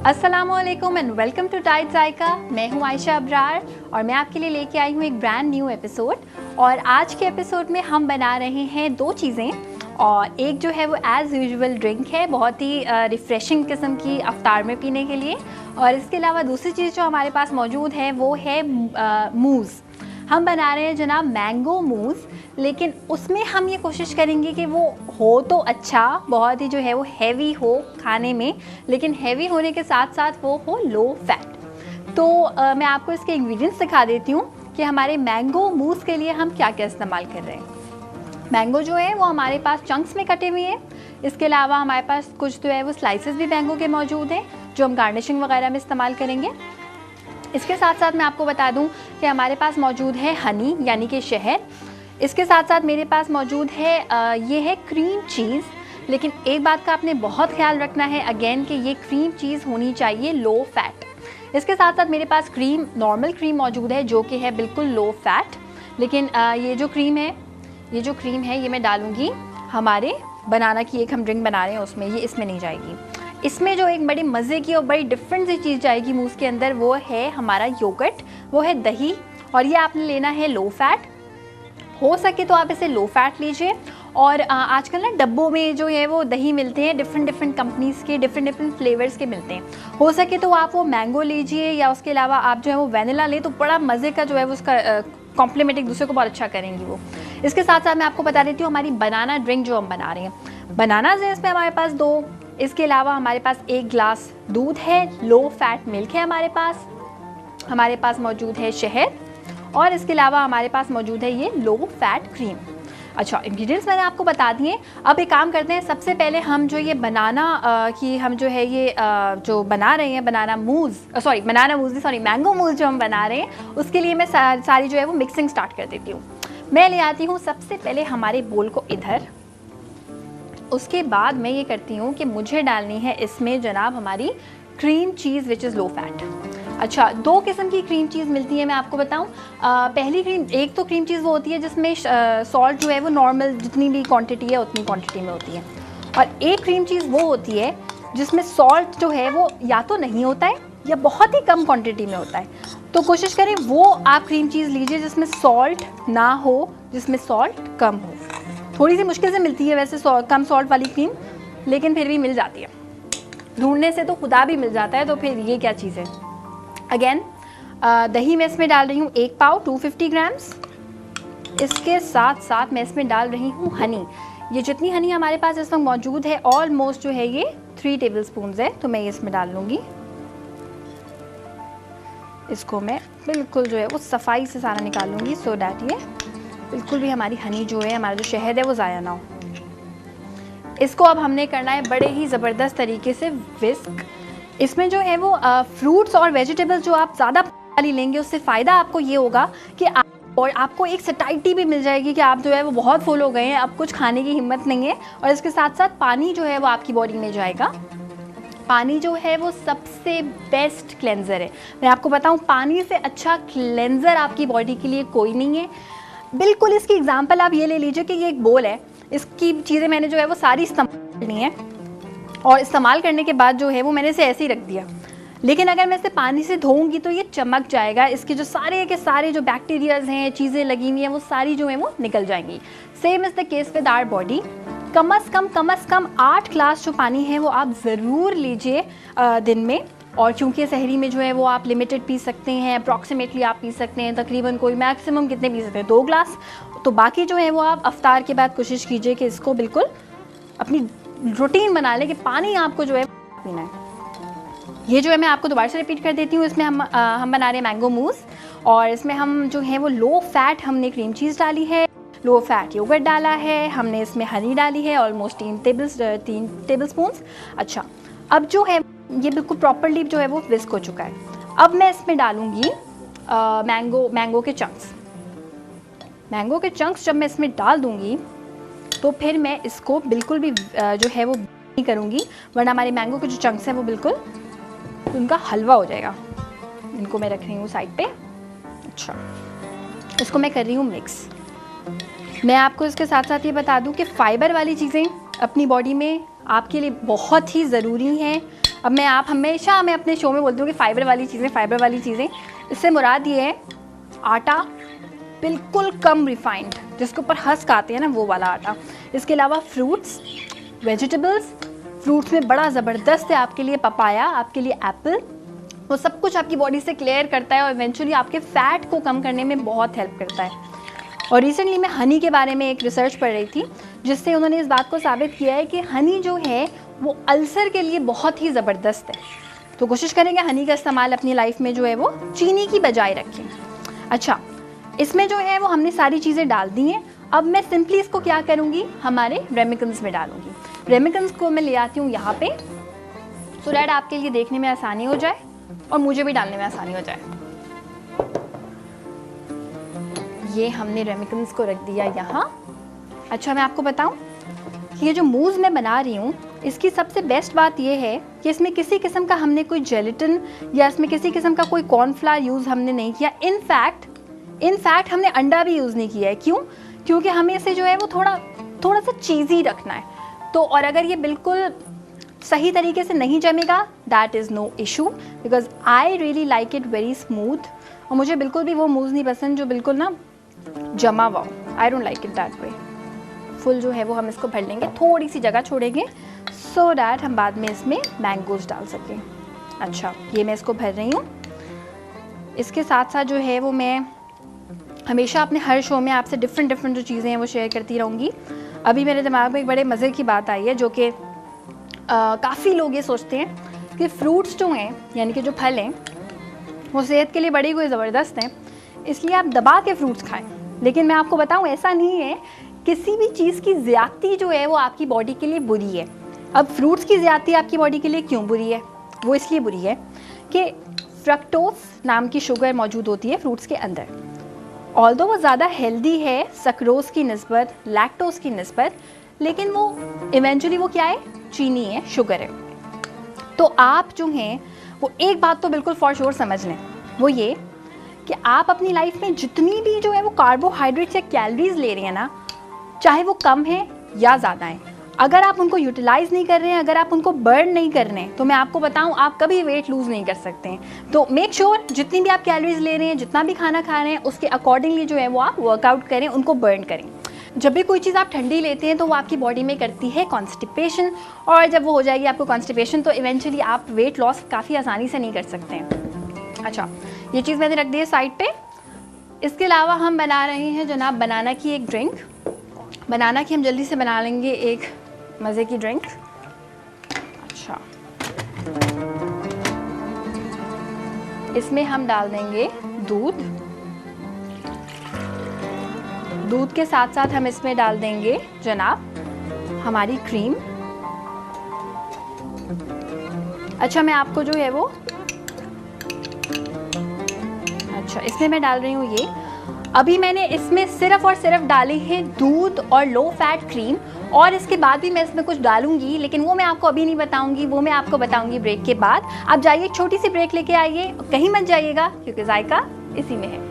अस्सलामुअलैकुम and welcome to Tide जायका। मैं हूं आयशा अब्रार और मैं आपके लिए लेके आई हूं एक ब्रांड न्यू एपिसोड। और आज के एपिसोड में हम बना रहे हैं दो चीज़ें, और एक जो है वो एज़ यूजुअल ड्रिंक है, बहुत ही रिफ़्रेशिंग किस्म की अफ्तार में पीने के लिए। और इसके अलावा दूसरी चीज़ जो हमारे पास मौजूद है वो है मूज़। हम बना रहे हैं जनाब मैंगो मूज़, लेकिन उसमें हम ये कोशिश करेंगे कि वो हो तो अच्छा, बहुत ही जो है वो हैवी हो खाने में, लेकिन हैवी होने के साथ साथ वो हो लो फैट। तो मैं आपको इसके इंग्रेडिएंट्स दिखा देती हूँ कि हमारे मैंगो मूज़ के लिए हम क्या क्या इस्तेमाल कर रहे हैं। मैंगो जो है वो हमारे पास चंक्स में कटे हुए हैं। इसके अलावा हमारे पास कुछ जो है वो स्लाइसेस भी मैंगो के मौजूद हैं जो हम गार्निशिंग वगैरह में इस्तेमाल करेंगे। इसके साथ साथ मैं आपको बता दूं कि हमारे पास मौजूद है हनी यानी कि शहद। इसके साथ साथ मेरे पास मौजूद है ये है क्रीम चीज़, लेकिन एक बात का आपने बहुत ख्याल रखना है अगेन कि ये क्रीम चीज़ होनी चाहिए लो फैट। इसके साथ साथ मेरे पास क्रीम, नॉर्मल क्रीम मौजूद है जो कि है बिल्कुल लो फैट। लेकिन ये जो क्रीम है ये मैं डालूँगी हमारे बनाना की एक हम ड्रिंक बना रहे हैं उसमें, ये इसमें नहीं जाएगी। इसमें जो एक बड़ी मज़े की और बड़ी डिफरेंट सी चीज़ जाएगी मूज़ के अंदर, वो है हमारा योगर्ट, वो है दही। और ये आपने लेना है लो फैट, हो सके तो आप इसे लो फैट लीजिए। और आजकल ना डब्बों में जो है वो दही मिलते हैं, डिफरेंट कंपनीज़ के, डिफरेंट फ्लेवर्स के मिलते हैं। हो सके तो आप वो मैंगो लीजिए, या उसके अलावा आप जो है वो वैनिला लें, तो बड़ा मज़े का जो है वो उसका कॉम्प्लीमेंट एक दूसरे को बहुत अच्छा करेंगी वो। इसके साथ साथ मैं आपको बता देती हूँ हमारी बनाना ड्रिंक जो हम बना रहे हैं। बनानाज है इसमें हमारे पास 2। इसके अलावा हमारे पास 1 ग्लास दूध है, लो फैट मिल्क है हमारे पास मौजूद है शहद, और इसके अलावा हमारे पास मौजूद है ये लो फैट क्रीम। अच्छा, इंग्रेडिएंट्स मैंने आपको बता दिए। अब एक काम करते हैं, सबसे पहले हम जो ये बनाना की हम जो है ये जो बना रहे हैं मैंगो मूज़ जो हम बना रहे हैं, उसके लिए मैं सारी जो है वो मिक्सिंग स्टार्ट कर देती हूँ। मैं ले आती हूँ सबसे पहले हमारे बोल को इधर। उसके बाद मैं ये करती हूँ कि मुझे डालनी है इसमें जनाब हमारी cream cheese which is low fat. अच्छा, 2 किस्म की क्रीम चीज़ मिलती है, मैं आपको बताऊं। पहली क्रीम, एक तो क्रीम चीज़ वो होती है जिसमें सॉल्ट जो है वो नॉर्मल जितनी भी क्वांटिटी है उतनी क्वांटिटी में होती है, और एक क्रीम चीज़ वो होती है जिसमें सॉल्ट जो है वो या तो नहीं होता है या बहुत ही कम क्वांटिटी में होता है। तो कोशिश करें वो आप क्रीम चीज़ लीजिए जिसमें सॉल्ट ना हो, जिसमें सॉल्ट कम हो। थोड़ी सी मुश्किल से मिलती है वैसे कम सॉल्ट वाली क्रीम, लेकिन फिर भी मिल जाती है। ढूंढने से तो खुदा भी मिल जाता है, तो फिर ये क्या चीज़ है। अगेन दही मैं इसमें डाल रही हूँ 1 पाव 250 ग्राम्स। इसके साथ साथ मैं इसमें डाल रही हूँ हनी। ये जितनी हनी हमारे पास इस वक्त मौजूद है ऑलमोस्ट जो है ये 3 टेबल स्पून है, तो मैं इसमें डाल लूँगी। इसको मैं बिल्कुल जो है वो सफाई से सारा निकाल लूँगी, सो डैट ये बिल्कुल भी हमारी हनी जो है, हमारा जो शहद है वो ज़ाया ना हो। इसको अब हमने करना है बड़े ही ज़बरदस्त तरीके से विस्क। इसमें जो है वो फ्रूट्स और वेजिटेबल्स जो आप ज़्यादा वाली लेंगे, उससे फ़ायदा आपको ये होगा कि और आपको एक सटाइटी भी मिल जाएगी कि आप जो है वो बहुत फुल हो गए हैं, अब कुछ खाने की हिम्मत नहीं है। और इसके साथ साथ पानी जो है वो आपकी बॉडी में जाएगा। पानी जो है वो सबसे बेस्ट क्लेंज़र है। मैं आपको बताऊं, पानी से अच्छा क्लेंज़र आपकी बॉडी के लिए कोई नहीं है। बिल्कुल इसकी एग्जांपल आप ये ले लीजिए कि ये एक बोल है, इसकी चीज़ें मैंने जो है वो सारी इस्तेमाल करनी है, और इस्तेमाल करने के बाद जो है वो मैंने इसे ऐसे ही रख दिया। लेकिन अगर मैं इसे पानी से धोऊंगी तो ये चमक जाएगा, इसके जो सारे के सारे जो बैक्टीरियाज हैं, चीज़ें लगी हुई हैं, वो सारी जो है वो निकल जाएंगी। Same is the case with our body. कम अज़ कम 8 ग्लास जो पानी है वो आप ज़रूर लीजिए दिन में। और क्योंकि सहरी में जो है वो आप लिमिटेड पी सकते हैं, अप्रॉक्सीमेटली आप पी सकते हैं तकरीबन, कोई मैक्सिमम कितने पी सकते हैं, 2 ग्लास। तो बाकी जो है वो आप अफ्तार के बाद कोशिश कीजिए कि इसको बिल्कुल अपनी रूटीन बना लें कि पानी आपको जो है पीना है। ये जो है मैं आपको दोबारा से रिपीट कर देती हूँ। इसमें हम बना रहे हैं मैंगो मूज़, और इसमें हम जो है वो लो फैट हमने क्रीम चीज़ डाली है, लो फैट योगर्ट डाला है, हमने इसमें हनी डाली है ऑलमोस्ट 3 टेबल स्पून। अच्छा, अब जो है ये बिल्कुल प्रॉपरली जो है वो विस्क हो चुका है। अब मैं इसमें डालूँगी मैंगो के चंक्स। मैंगो के चंक्स जब मैं इसमें डाल दूँगी तो फिर मैं इसको बिल्कुल भी जो है वो नहीं करूँगी, वरना हमारे मैंगो के जो चंक्स हैं वो बिल्कुल उनका हलवा हो जाएगा। इनको मैं रख रही हूँ साइड पे। अच्छा, इसको मैं कर रही हूँ मिक्स। मैं आपको इसके साथ साथ ये बता दूँ कि फ़ाइबर वाली चीज़ें अपनी बॉडी में आपके लिए बहुत ही ज़रूरी हैं। अब मैं अपने शो में बोलती हूँ कि फाइबर वाली चीज़ें, इससे मुराद ये है आटा बिल्कुल कम रिफाइंड, जिसके ऊपर हस्क आते हैं ना, वो वाला आटा। इसके अलावा फ्रूट्स, वेजिटेबल्स, फ्रूट्स में बड़ा ज़बरदस्त है आपके लिए पपाया, आपके लिए एप्पल, वो सब कुछ आपकी बॉडी से क्लियर करता है और इवेंचुअली आपके फैट को कम करने में बहुत हेल्प करता है। और रिसेंटली मैं हनी के बारे में एक रिसर्च पढ़ रही थी, जिससे उन्होंने इस बात को साबित किया है कि हनी जो है वो अल्सर के लिए बहुत ही ज़बरदस्त है। तो कोशिश करेंगे हनी का इस्तेमाल अपनी लाइफ में जो है वो चीनी की बजाय रखें। अच्छा, इसमें जो है वो हमने सारी चीज़ें डाल दी हैं। अब मैं सिंपली इसको क्या करूँगी, हमारे रेमिकन्स में डालूँगी। रेमिकन्स को मैं ले आती हूँ यहाँ पे, सो दैट आपके लिए देखने में आसानी हो जाए और मुझे भी डालने में आसानी हो जाए। ये हमने रेमिकन्स को रख दिया यहाँ। अच्छा, मैं आपको बताऊँ कि ये जो मूज़ मैं बना रही हूँ, इसकी सबसे बेस्ट बात ये है कि इसमें किसी किस्म का हमने कोई जेलेटिन या इसमें किसी किस्म का कोई कॉर्नफ्लावर यूज़ हमने नहीं किया। इनफैक्ट हमने अंडा भी यूज़ नहीं किया है। क्यों? क्योंकि हमें इसे जो है वो थोड़ा सा चीज़ी रखना है। तो और अगर ये बिल्कुल सही तरीके से नहीं जमेगा, that is no issue, because I really like it very smooth. और मुझे बिल्कुल भी वो मूज़ नहीं पसंद जो बिल्कुल ना जमा हुआ हो। I don't like it that way. Full जो है वो हम इसको भर लेंगे, थोड़ी सी जगह छोड़ेंगे सो डैट हम बाद में इसमें मैंगोज़ डाल सकें। अच्छा, ये मैं इसको भर रही हूँ। इसके साथ साथ जो है वो मैं हमेशा अपने हर शो में आपसे डिफरेंट जो चीज़ें हैं वो शेयर करती रहूँगी। अभी मेरे दिमाग में एक बड़े मज़े की बात आई है, जो कि काफ़ी लोग ये सोचते हैं कि फ्रूट्स जो हैं, यानी कि जो फल हैं, वो सेहत के लिए बड़ी कोई ज़बरदस्त हैं, इसलिए आप दबा के फ्रूट्स खाएं। लेकिन मैं आपको बताऊं, ऐसा नहीं है। किसी भी चीज़ की ज़्यादती जो है वो आपकी बॉडी के लिए बुरी है। अब फ्रूट्स की ज़्यादती आपकी बॉडी के लिए क्यों बुरी है? वो इसलिए बुरी है कि फ्रक्टोज नाम की शुगर मौजूद होती है फ्रूट्स के अंदर। ऑल्दो वो ज़्यादा हेल्दी है सक्रोज की निस्बत, लैक्टोज की निस्बत, लेकिन वो इवेंचुअली वो क्या है? चीनी है, शुगर है। तो आप जो हैं वो एक बात तो बिल्कुल फॉर श्योर समझ लें, वो ये कि आप अपनी लाइफ में जितनी भी जो है वो कार्बोहाइड्रेट्स या कैलोरीज ले रही हैं ना, चाहे वो कम है या ज़्यादा है, अगर आप उनको यूटिलाइज़ नहीं कर रहे हैं, अगर आप उनको बर्न नहीं कर रहे हैं, तो मैं आपको बताऊं आप कभी वेट लूज़ नहीं कर सकते हैं। तो मेक श्योर जितनी भी आप कैलोरीज ले रहे हैं, जितना भी खाना खा रहे हैं, उसके अकॉर्डिंगली जो है वो आप वर्कआउट करें, उनको बर्न करें। जब भी कोई चीज़ आप ठंडी लेते हैं तो वो आपकी बॉडी में करती है कॉन्स्टिपेशन, और जब वो हो जाएगी आपको कॉन्स्टिपेशन तो इवेंचुअली आप वेट लॉस काफ़ी आसानी से नहीं कर सकते हैं। अच्छा, ये चीज़ मैंने रख दी है साइड पे। इसके अलावा हम बना रहे हैं जनाब बनाना की एक ड्रिंक। बनाना की हम जल्दी से बना लेंगे एक मज़े की ड्रिंक। अच्छा, इसमें हम डाल देंगे दूध के साथ साथ हम इसमें डाल देंगे जनाब हमारी क्रीम। अच्छा, मैं आपको जो है वो अच्छा इसमें मैं डाल रही हूँ ये। अभी मैंने इसमें सिर्फ और सिर्फ डाली है दूध और लो फैट क्रीम, और इसके बाद भी मैं इसमें कुछ डालूंगी, लेकिन वो मैं आपको अभी नहीं बताऊंगी, वो मैं आपको बताऊंगी ब्रेक के बाद। आप जाइए, छोटी सी ब्रेक लेके आइए, कहीं मत जाइएगा क्योंकि जायका इसी में है।